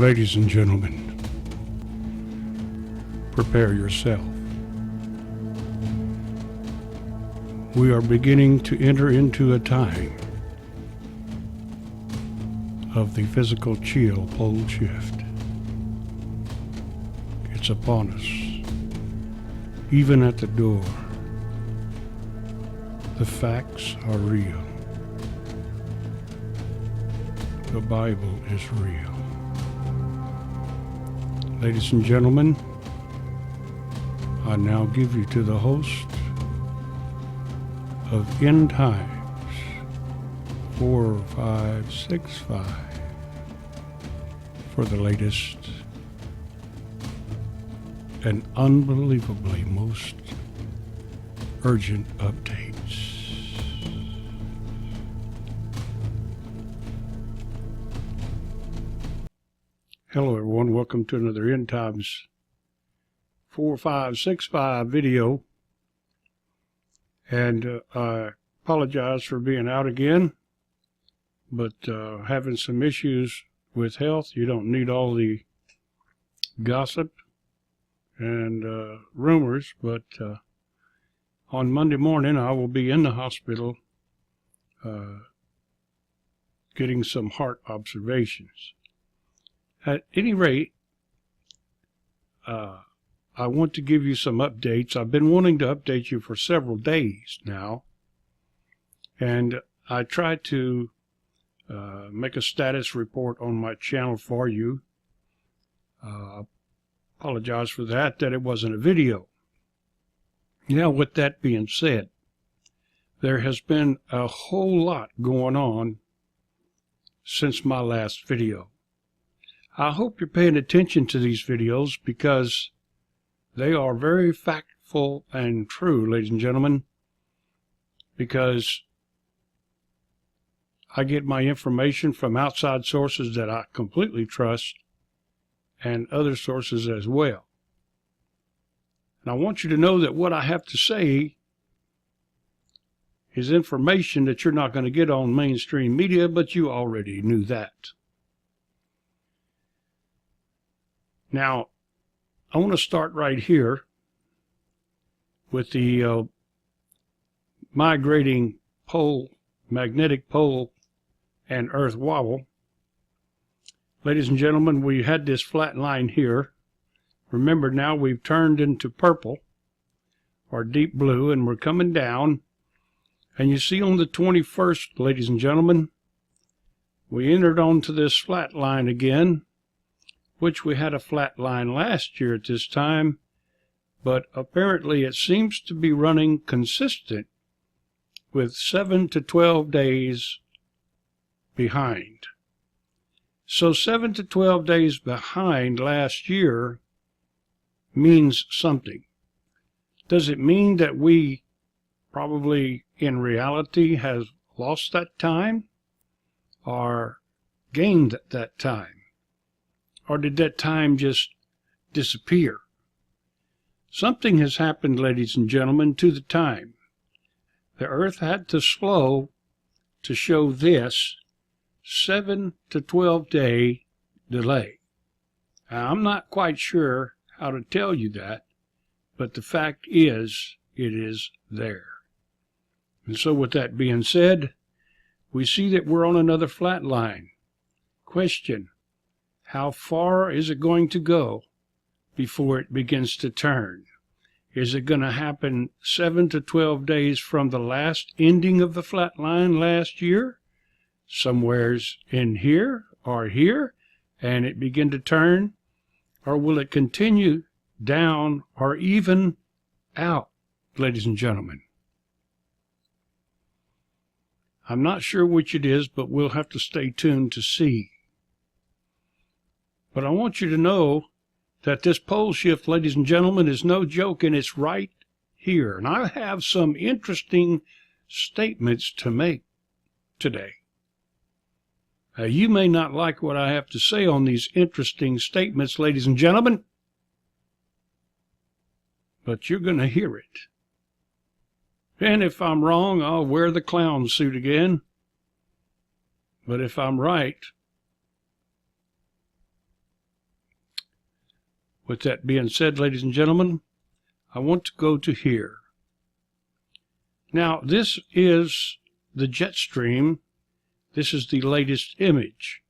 Ladies and gentlemen, prepare yourself. We are beginning to enter into a time of the physical chill pole shift. It's upon us, even at the door. The facts are real. The Bible is real. Ladies and gentlemen, I now give you to the host of End Times 4565 for the latest and unbelievably most urgent updates. Hello everyone, welcome to another End Times 4565 video, and I apologize for being out again, but having some issues with health. You don't need all the gossip and rumors, but on Monday morning I will be in the hospital getting some heart observations. At any rate, I want to give you some updates. I've been wanting to update you for several days now, and I tried to make a status report on my channel for you. Apologize for that it wasn't a video. Now, with that being said, there has been a whole lot going on since my last video. I hope you're paying attention to these videos because they are very factful and true, ladies and gentlemen, because I get my information from outside sources that I completely trust and other sources as well. And I want you to know that what I have to say is information that you're not going to get on mainstream media, but you already knew that. Now, I want to start right here with the migrating pole, magnetic pole, and earth wobble. Ladies and gentlemen, we had this flat line here. Remember, now we've turned into purple or deep blue, and we're coming down. And you see on the 21st, ladies and gentlemen, we entered onto this flat line again, which we had a flat line last year at this time, but apparently it seems to be running consistent with 7 to 12 days behind. So 7 to 12 days behind last year means something. Does it mean that we probably in reality have lost that time or gained that time? Or did that time just disappear? Something has happened, ladies and gentlemen, to the time. The Earth had to slow to show this 7 to 12 day delay. Now, I'm not quite sure how to tell you that, but the fact is, it is there. And so with that being said, we see that we're on another flat line. Question: how far is it going to go before it begins to turn? Is it going to happen 7 to 12 days from the last ending of the flat line last year, somewheres in here or here, and it begin to turn? Or will it continue down or even out, ladies and gentlemen? I'm not sure which it is, but we'll have to stay tuned to see. But I want you to know that this pole shift, ladies and gentlemen, is no joke, and it's right here. And I have some interesting statements to make today. You may not like what I have to say on these interesting statements, ladies and gentlemen, but you're going to hear it. And if I'm wrong, I'll wear the clown suit again. But if I'm right, With that being said, ladies and gentlemen, I want to go to here. Now, this is the jet stream. This is the latest image.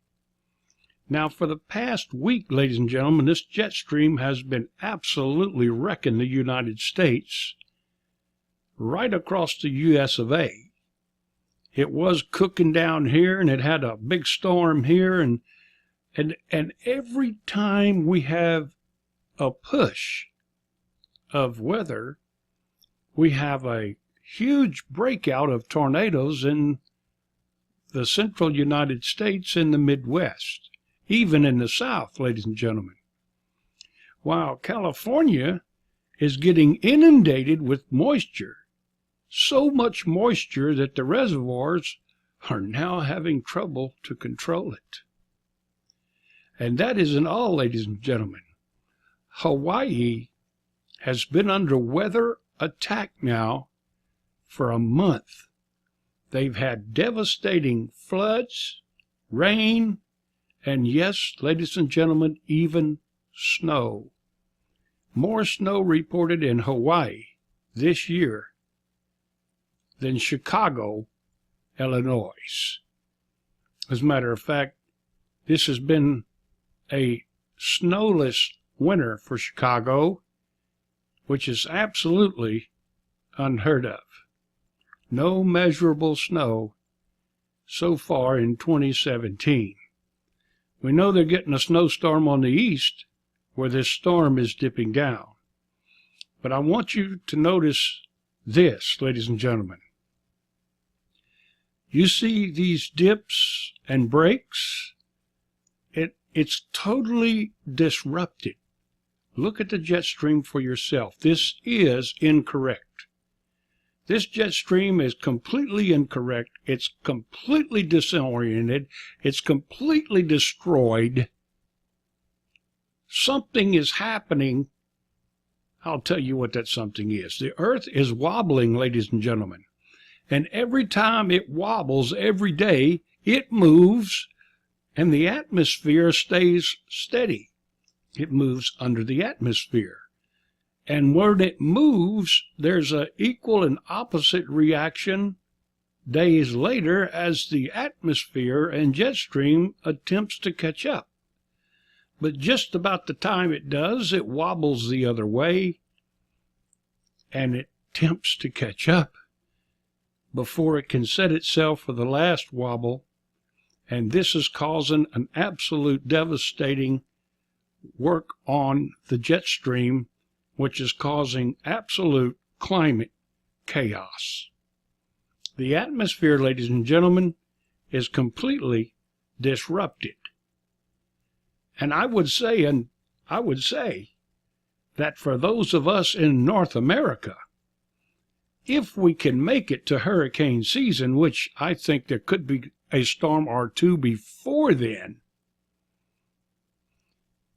Now, for the past week, ladies and gentlemen, this jet stream has been absolutely wrecking the United States right across the US of A. It was cooking down here, and it had a big storm here, and every time we have a push of weather, we have a huge breakout of tornadoes in the central United States and the Midwest, even in the South, ladies and gentlemen. While California is getting inundated with moisture, so much moisture that the reservoirs are now having trouble to control it. And that isn't all, ladies and gentlemen. Hawaii has been under weather attack now for a month. They've had devastating floods, rain, and yes, ladies and gentlemen, even snow. More snow reported in Hawaii this year than Chicago, Illinois. As a matter of fact, this has been a snowless winter for Chicago, which is absolutely unheard of. No measurable snow so far in 2017. We know they're getting a snowstorm on the east, where this storm is dipping down. But I want you to notice this, ladies and gentlemen. You see these dips and breaks? It's totally disrupted. Look at the jet stream for yourself. This is incorrect. This jet stream is completely incorrect. It's completely disoriented. It's completely destroyed. Something is happening. I'll tell you what that something is. The earth is wobbling, ladies and gentlemen. And every time it wobbles, every day, it moves, and the atmosphere stays steady. It moves under the atmosphere. And when it moves, there's an equal and opposite reaction days later as the atmosphere and jet stream attempts to catch up. But just about the time it does, it wobbles the other way, and it attempts to catch up before it can set itself for the last wobble, and this is causing an absolute devastating work on the jet stream, which is causing absolute climate chaos. The atmosphere, ladies and gentlemen, is completely disrupted. And I would say that for those of us in North America, if we can make it to hurricane season, which I think there could be a storm or two before then,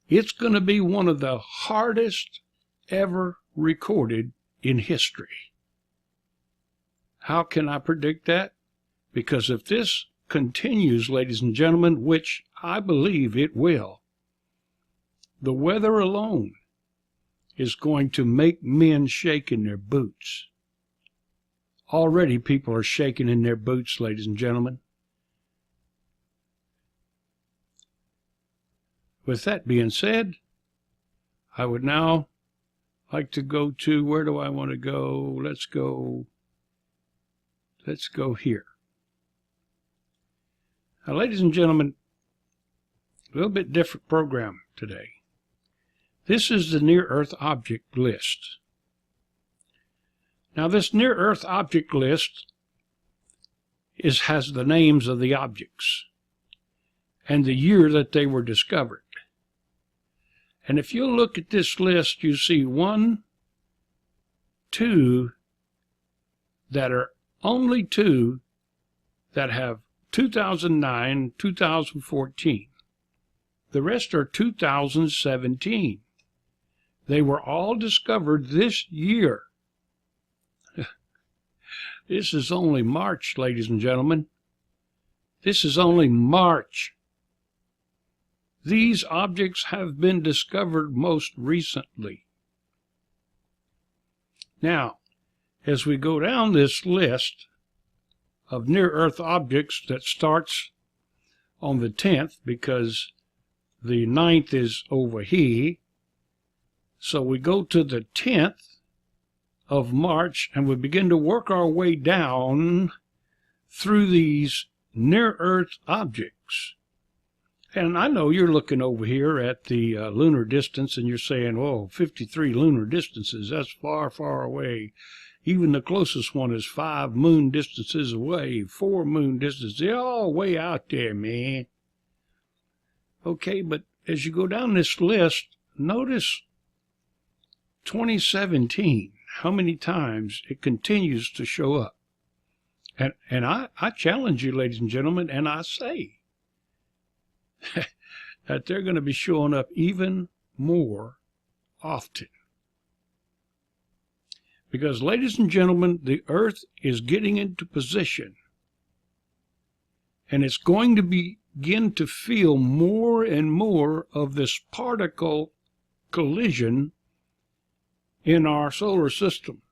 it's going to be one of the hardest ever recorded in history. How can I predict that? Because if this continues, ladies and gentlemen, which I believe it will, the weather alone is going to make men shake in their boots. Already people are shaking in their boots, ladies and gentlemen. With that being said, I would now like to go to, where do I want to go? Let's go here. Now, ladies and gentlemen, a little bit different program today. This is the near-Earth object list. Now, this near-Earth object list has the names of the objects and the year that they were discovered. And if you look at this list, you see only two that have 2009, 2014. The rest are 2017. They were all discovered this year. This is only March, ladies and gentlemen. This is only March. these objects have been discovered most recently. Now, as we go down this list of near-Earth objects that starts on the 10th, because the 9th is over here, so we go to the 10th of March and we begin to work our way down through these near-Earth objects. And I know you're looking over here at the lunar distance and you're saying, oh, 53 lunar distances, that's far, far away. Even the closest one is 5 moon distances away, 4 moon distances. They're all way out there, man. Okay, but as you go down this list, notice 2017, how many times it continues to show up. And I challenge you, ladies and gentlemen, and I say that they're going to be showing up even more often. Because, ladies and gentlemen, the Earth is getting into position. And it's going to begin to feel more and more of this particle collision in our solar system.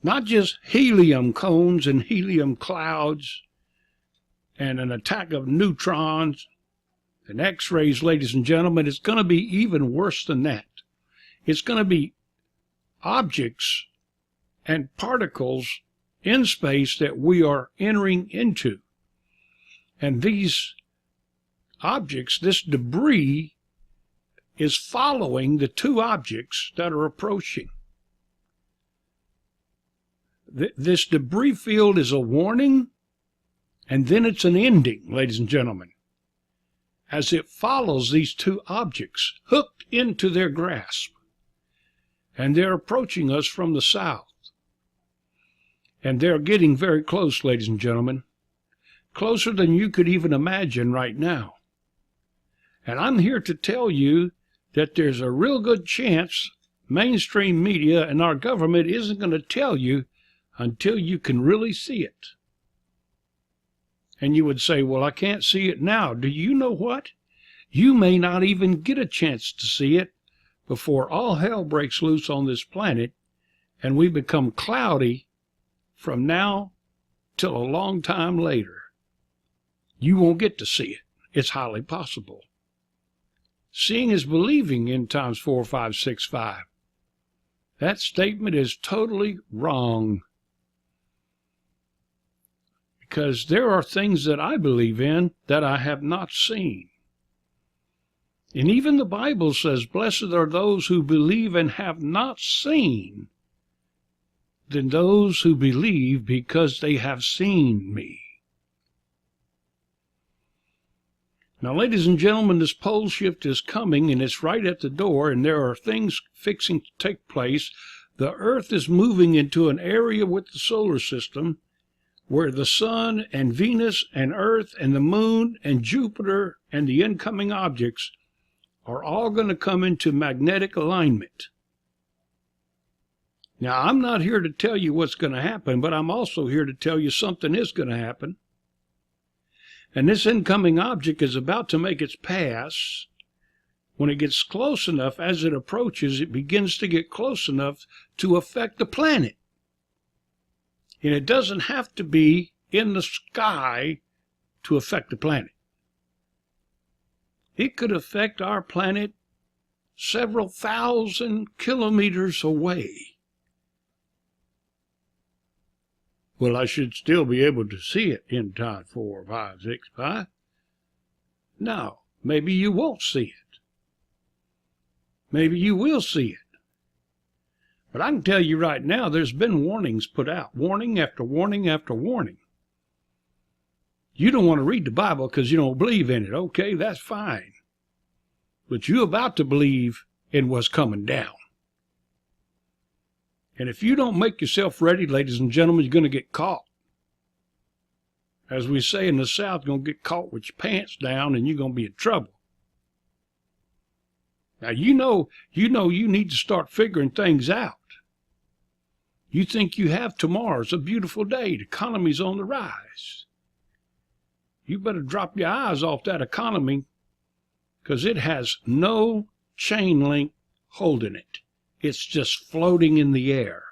Not just helium cones and helium clouds and an attack of neutrons and X-rays, ladies and gentlemen. It's going to be even worse than that. It's going to be objects and particles in space that we are entering into. And these objects, this debris, is following the two objects that are approaching. This debris field is a warning, and then it's an ending, ladies and gentlemen, as it follows these two objects hooked into their grasp. And they're approaching us from the south. And they're getting very close, ladies and gentlemen. Closer than you could even imagine right now. And I'm here to tell you that there's a real good chance mainstream media and our government isn't going to tell you until you can really see it. And you would say, well, I can't see it now. Do you know what? You may not even get a chance to see it before all hell breaks loose on this planet and we become cloudy from now till a long time later. You won't get to see it. It's highly possible. Seeing is believing in times 4, 5, 6, 5. That statement is totally wrong. Because there are things that I believe in that I have not seen. And even the Bible says, blessed are those who believe and have not seen, than those who believe because they have seen me. Now, ladies and gentlemen, this pole shift is coming, and it's right at the door, and there are things fixing to take place. The Earth is moving into an area with the solar system where the Sun and Venus and Earth and the Moon and Jupiter and the incoming objects are all going to come into magnetic alignment. Now, I'm not here to tell you what's going to happen, but I'm also here to tell you something is going to happen. And this incoming object is about to make its pass. When it gets close enough, as it approaches, it begins to get close enough to affect the planet. And it doesn't have to be in the sky to affect the planet. It could affect our planet several thousand kilometers away. Well, I should still be able to see it in time 4, 5, 6, 5. No, maybe you won't see it. Maybe you will see it. But I can tell you right now, there's been warnings put out. Warning after warning after warning. You don't want to read the Bible because you don't believe in it. Okay, that's fine. But you're about to believe in what's coming down. And if you don't make yourself ready, ladies and gentlemen, you're going to get caught. As we say in the South, you're going to get caught with your pants down and you're going to be in trouble. Now, you know you need to start figuring things out. You think you have tomorrow. It's a beautiful day. The economy's on the rise. you better drop your eyes off that economy, because it has no chain link holding it. It's just floating in the air.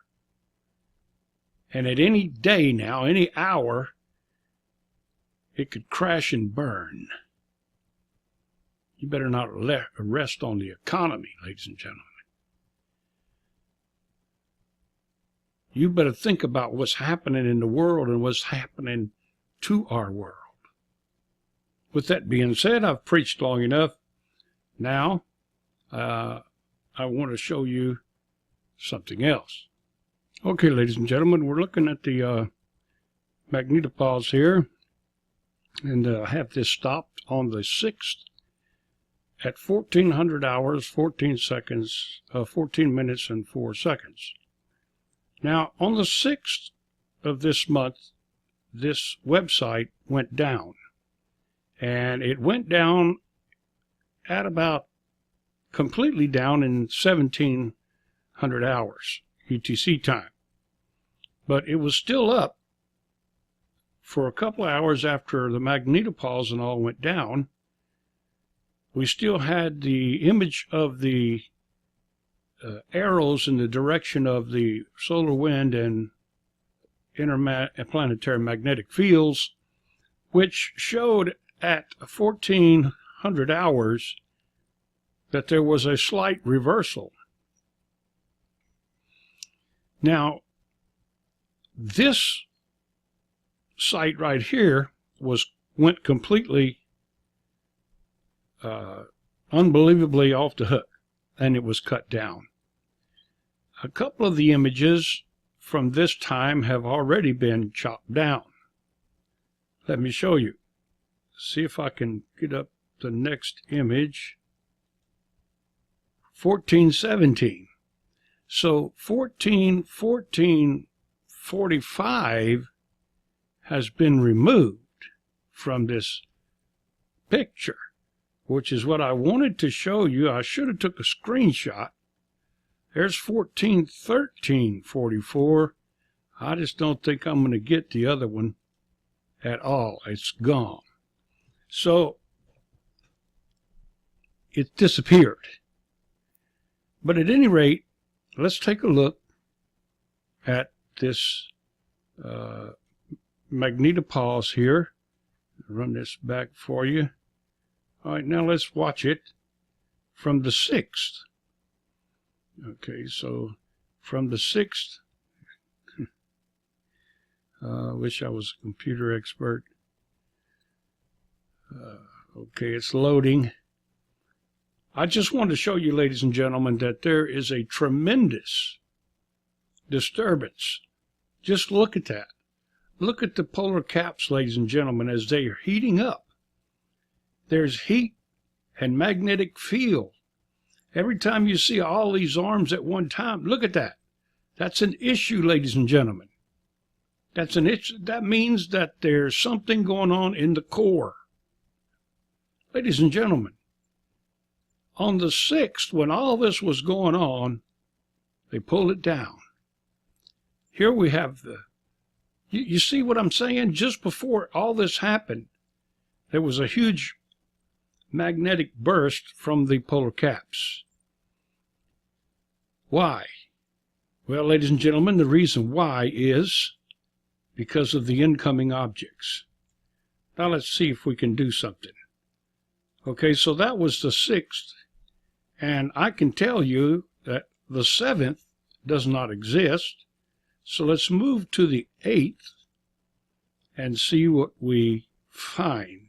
And at any day now, any hour, it could crash and burn. You better not rest on the economy, ladies and gentlemen. You better think about what's happening in the world and what's happening to our world. With that being said, I've preached long enough. Now, I want to show you something else. Okay, ladies and gentlemen, we're looking at the magnetopause here. And I have this stopped on the 6th at 1400 hours, 14 minutes and 4 seconds. Now, on the 6th of this month, this website went down. And it went down at about completely down in 1700 hours UTC time. But it was still up for a couple of hours after the magnetopause and all went down. We still had the image of the arrows in the direction of the solar wind and interplanetary magnetic fields, which showed at 1400 hours that there was a slight reversal. Now, this site right here went completely unbelievably off the hook, and it was cut down. A couple of the images from this time have already been chopped down. Let me show you. See if I can get up the next image. 1417. So 1445 has been removed from this picture, which is what I wanted to show you. I should have took a screenshot. There's 141344. I just don't think I'm going to get the other one at all. It's gone. So it disappeared. But at any rate, let's take a look at this magnetopause here. Run this back for you. All right, now let's watch it from the 6th. Okay, so from the 6th, wish I was a computer expert. Okay, it's loading. I just want to show you, ladies and gentlemen, that there is a tremendous disturbance. Just look at that. Look at the polar caps, ladies and gentlemen, as they are heating up. There's heat and magnetic field. Every time you see all these arms at one time, look at that. That's an issue, ladies and gentlemen. That's an issue. That means that there's something going on in the core. Ladies and gentlemen, on the 6th, when all this was going on, they pulled it down. Here we have you see what I'm saying? Just before all this happened, there was a huge magnetic burst from the polar caps. Why? Well, ladies and gentlemen, the reason why is because of the incoming objects. Now let's see if we can do something. Okay, so that was the 6th, and I can tell you that the 7th does not exist. So let's move to the 8th and see what we find.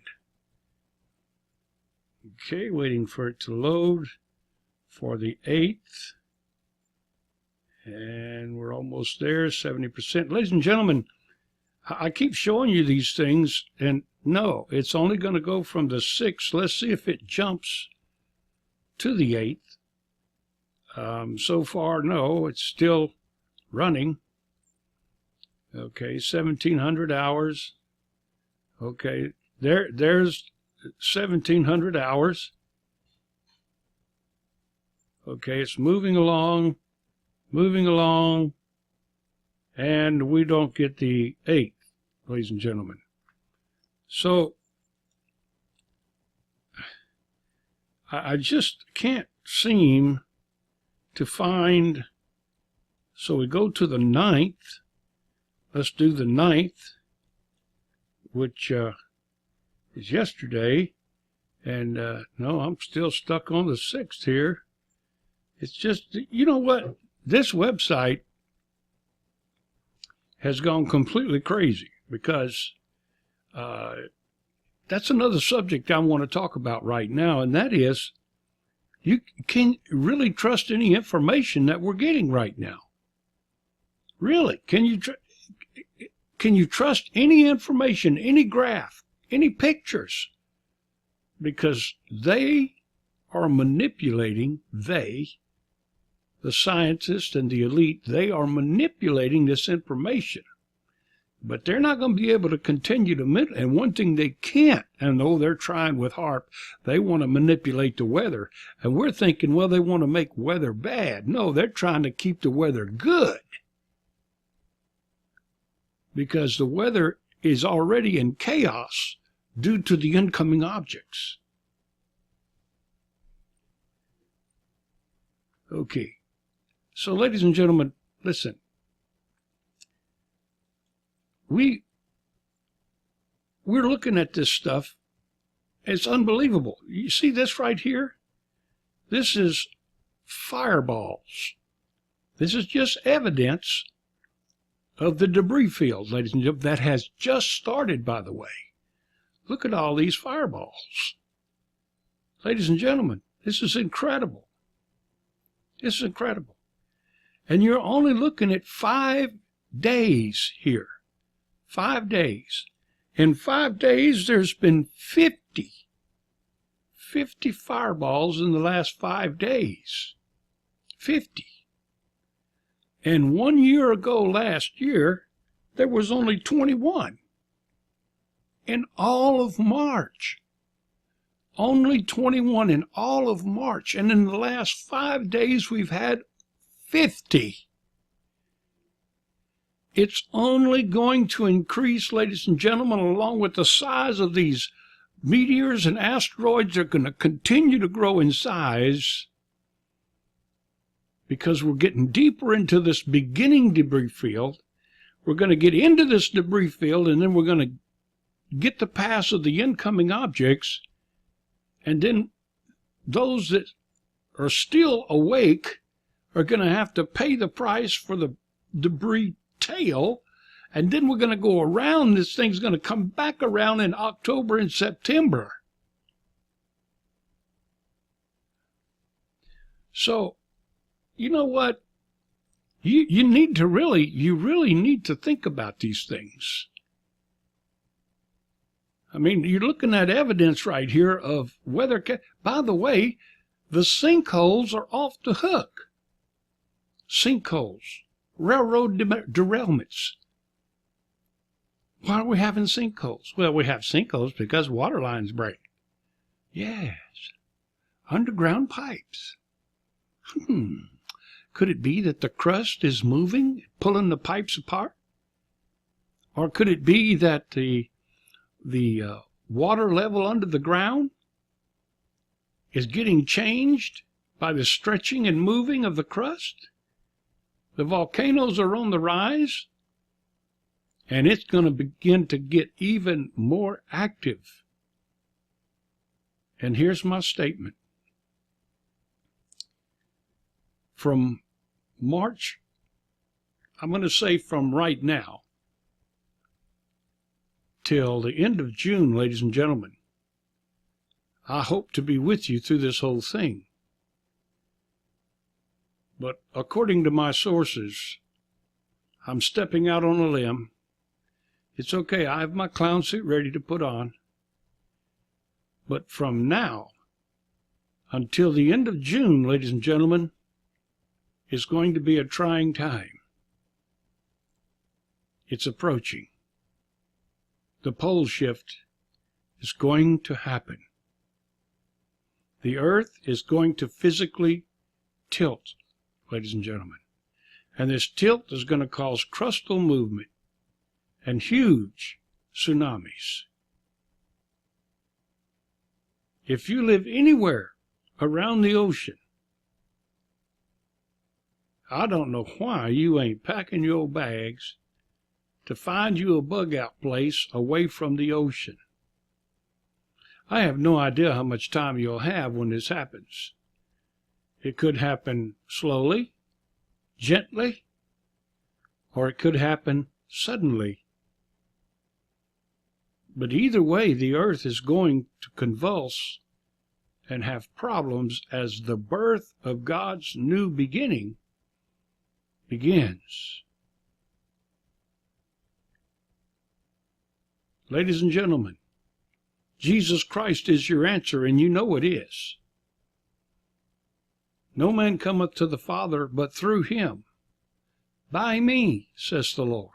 Okay, waiting for it to load for the 8th. And we're almost there, 70%. Ladies and gentlemen, I keep showing you these things, and no, it's only going to go from the 6th. Let's see if it jumps to the 8th. So far, no, it's still running. Okay, 1700 hours. Okay, there's 1700 hours. Okay, it's moving along, and we don't get the 8th, ladies and gentlemen. So I just can't seem to find. So we go to the 9th. Let's do the 9th, which is yesterday. And no, I'm still stuck on the 6th here. It's just, you know what? This website has gone completely crazy because that's another subject I want to talk about right now, and that is, you can really trust any information that we're getting right now. Really, can you trust any information, any graph, any pictures? Because they are manipulating, the scientists and the elite, they are manipulating this information. But they're not going to be able to continue to manipulate. And one thing they can't, and though they're trying with HAARP, they want to manipulate the weather. And we're thinking, well, they want to make weather bad. No, they're trying to keep the weather good. Because the weather is already in chaos due to the incoming objects. Okay. So, ladies and gentlemen, listen. We're looking at this stuff. It's unbelievable. You see this right here? This is fireballs. This is just evidence of the debris field, ladies and gentlemen, that has just started, by the way. Look at all these fireballs. Ladies and gentlemen, this is incredible. This is incredible. And you're only looking at 5 days here. 5 days. In 5 days, there's been 50 fireballs in the last 5 days. 50. And 1 year ago, last year, there was only 21. In all of March. Only 21 in all of March. And in the last 5 days, we've had 50. It's only going to increase, ladies and gentlemen, along with the size of these meteors and asteroids are going to continue to grow in size because we're getting deeper into this beginning debris field. We're going to get into this debris field, and then we're going to get the pass of the incoming objects, and then those that are still awake are going to have to pay the price for the debris tail, and then we're going to go around. This thing's going to come back around in October and September. So, you know what? You really need to think about these things. I mean, you're looking at evidence right here of weather. By the way, the sinkholes are off the hook. Sinkholes. Railroad derailments. Why are we having sinkholes? Well, we have sinkholes because water lines break. Yes. Underground pipes. Could it be that the crust is moving, pulling the pipes apart? Or could it be that the water level under the ground is getting changed by the stretching and moving of the crust? The volcanoes are on the rise, and it's going to begin to get even more active. And here's my statement. From March, I'm going to say from right now, till the end of June, ladies and gentlemen, I hope to be with you through this whole thing. But according to my sources, I'm stepping out on a limb. It's okay, I have my clown suit ready to put on. But from now until the end of June, ladies and gentlemen, is going to be a trying time. It's approaching. The pole shift is going to happen. The Earth is going to physically tilt, ladies and gentlemen. And this tilt is going to cause crustal movement and huge tsunamis. If you live anywhere around the ocean. I don't know why you ain't packing your bags to find you a bug-out place away from the ocean. I have no idea how much time you'll have when this happens. It could happen slowly, gently, or it could happen suddenly. But either way, the earth is going to convulse and have problems as the birth of God's new beginning begins. Ladies and gentlemen, Jesus Christ is your answer, and you know it is. No man cometh to the Father but through him. By me, says the Lord.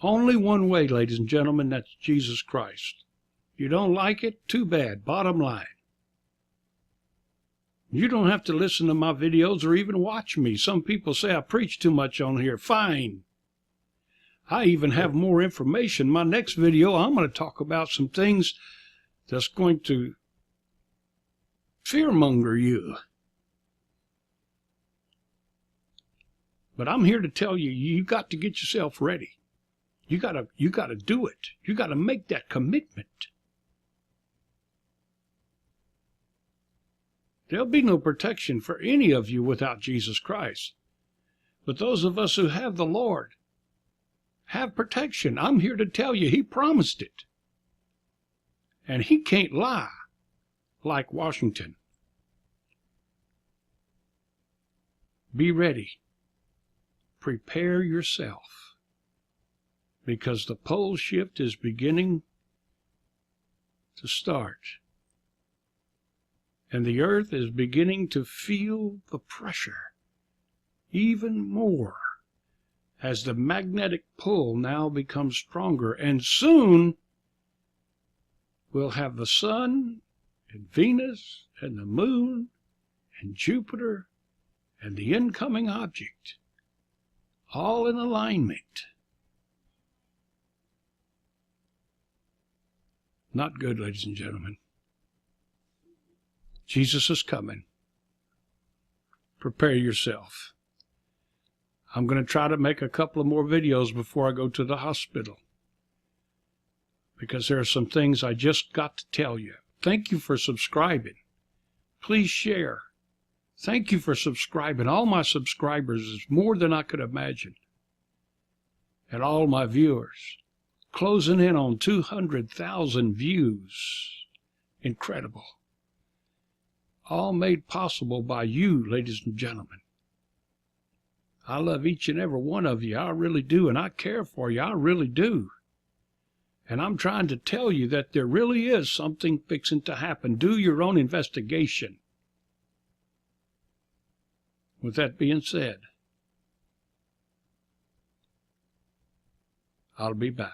Only one way, ladies and gentlemen, that's Jesus Christ. You don't like it? Too bad. Bottom line. You don't have to listen to my videos or even watch me. Some people say I preach too much on here. Fine. I even have more information. My next video, I'm going to talk about some things that's going to fearmonger you. But I'm here to tell you, you got to get yourself ready. You got to do it. You got to make that commitment. There'll be no protection for any of you without Jesus Christ. But those of us who have the Lord have protection. I'm here to tell you, he promised it. And he can't lie like Washington. Be ready. Prepare yourself. Because the pole shift is beginning to start. And the earth is beginning to feel the pressure even more as the magnetic pull now becomes stronger. And soon we'll have the sun and Venus and the moon and Jupiter and the incoming object all in alignment. Not good, ladies and gentlemen. Jesus is coming. Prepare yourself. I'm going to try to make a couple of more videos before I go to the hospital, because there are some things I just got to tell you. Thank you for subscribing. Please share. Thank you for subscribing. All my subscribers is more than I could imagine. And all my viewers. Closing in on 200,000 views. Incredible. All made possible by you, ladies and gentlemen. I love each and every one of you. I really do. And I care for you. I really do. And I'm trying to tell you that there really is something fixing to happen. Do your own investigation. With that being said, I'll be back.